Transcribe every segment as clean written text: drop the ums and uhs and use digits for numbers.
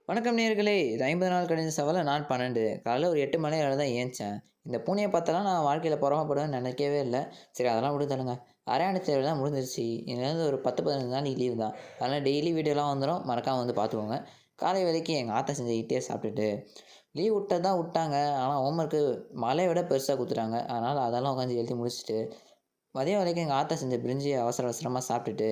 வணக்கம் நேயர்களே! இது 50 நாள் கடித சவால்ல நாள் 12. காலைல ஒரு 8 மணி அளவுல தான் ஏந்திச்சேன். இந்த பூனைய பார்த்தலாம் நான் வாழ்க்கையில பொறாமப்படுவேன்னு நினைக்கவே இல்ல. சரி அதெல்லாம் விடுதலுங்க. அரையாண்டு தேர்வுலாம் முடிஞ்சிருச்சு. இன்னிலேருந்து ஒரு 10, 15 நாளைக்கு லீவு தான். அதனால டெய்லி வீடியோலாம் வந்துரும். மறக்காம வந்து பார்த்துக்கோங்க. காலை வேளைக்கு எங்க ஆத்தா செஞ்ச இட்லிய சாப்பிட்டுட்டு, லீவ் விட்டது தான் விட்டாங்க. ஆனா ஹோம்வொர்க்கு மலைய விட பெருசா குடுத்துட்டாங்க. அதனால அதெல்லாம் உட்காந்து எழுதி முடிச்சுட்டு, மதியம் வரைக்கும் எங்க ஆத்தா செஞ்ச பிரிஞ்சிய அவசர அவசரமா சாப்பிட்டுட்டு,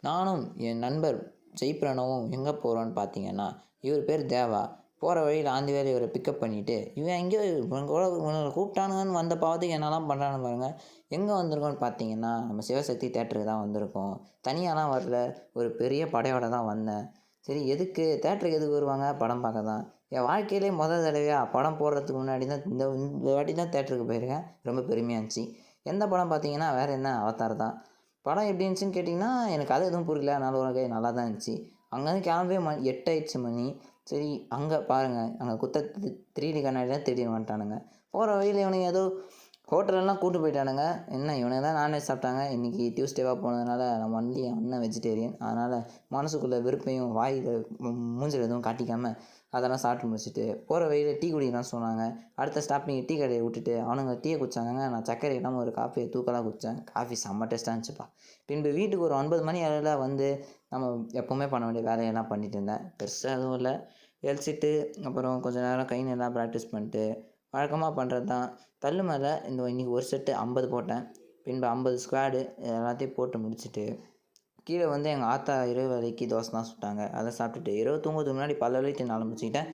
நானும் என் நண்பர் ஜெய்பிரனுவும் எங்க போறோம்ன்னு பார்த்தீங்கன்னா, இவர் பேர் தேவா. போற வழியில ஆந்தி வேல இவர பிக்கப் பண்ணிட்டு, இவன் எங்கேயோ இவன் கூட இவனுங்கள கூப்பிட்டானுங்கன்னு வந்த பாவத்துக்கு என்னலாம் பண்றானுங்க பாருங்க. எங்க வந்திருக்கோம்ன்னு பார்த்தீங்கன்னா, நம்ம சிவசக்தி தியேட்டருக்கு தான் வந்திருக்கோம். தனியாலாம் வரல. ஒரு பெரிய படையோட தான் வந்தேன். சரி எதுக்கு தியேட்டருக்கு எதுக்கு வருவாங்க? படம் பார்க்க தான். என் வாழ்க்கையிலேயே மொத தடவையா படம் போடுறதுக்கு முன்னாடி தான் இந்த இந்த வாட்டி தான் தியேட்டருக்கு போயிருக்கேன். ரொம்ப பெருமையா இருந்துச்சு. எந்த படம் பார்த்தீங்கன்னா, வேற என்ன அவதார் தான். படம் எப்படி இருந்துச்சுன்னு கேட்டிங்கன்னா, எனக்கு கதை எதுவும் புரியல. அதனால ஓகே நல்லா தான் இருந்துச்சு. அங்கேருந்து கிளம்பவே மணி 8 ஆயிடுச்சு மணி. சரி அங்க பாருங்க, அங்க குத்த 3D கண்ணாடில திடீர்னு வந்துட்டானுங்க. போற வழியில இவனுங்க ஏதோ ஹோட்டலெல்லாம் கூட்டு போயிட்டானுங்க. என்ன இவனுங்க தான் நான்வெஜ் சாப்பிட்டாங்க. இன்னைக்கு டியூஸ்டேவா போனதுனால நம்ம வந்து என் அண்ணன் வெஜிடேரியன். அதனால மனசுக்குள்ள வெறுப்பையும் வாயில மூஞ்சில எதுவும் காட்டிக்காம அதெல்லாம் சாப்பிட்டு முடிச்சுட்டு, போற வழியில டீ குடிக்கலாம்னு சொன்னாங்க. அடுத்த ஸ்டாப்பிங் டீ கடைய விட்டுட்டு அவனுங்க டீய குடிச்சாங்கங்க. நான் சர்க்கரை இல்லாம ஒரு காஃபிய தூக்கலா குடிச்சேன். காஃபி செம்ம டேஸ்ட்டா இருந்துச்சுப்பா. பின்பு வீட்டுக்கு ஒரு 9 மணி அளவுல வந்து நம்ம எப்பவுமே பண்ண வேண்டிய வேலையெல்லாம் பண்ணிட்டு இருந்தேன். பெருசா எதுவும் இல்ல. எழிச்சிட்டு அப்புறம் கொஞ்ச நேரம் கை நல்லா பிராக்டிஸ் பண்ணிட்டு, வழக்கமா பண்றது தான். கல்லு மேல இன்னைக்கு ஒரு செட்டு 50 போட்டேன். பின்பு 50 ஸ்குவாடு எல்லாத்தையும் போட்டு முடிச்சுட்டு, கீழ வந்து எங்க ஆத்தா இரவு வேளைக்கு தோசை தான் சுட்டாங்க. அத சாப்பிட்டுட்டு இரவு தூங்குறதுக்கு முன்னாடி பல்ல வலிக்க ஆரம்பிச்சுக்கிட்டேன்.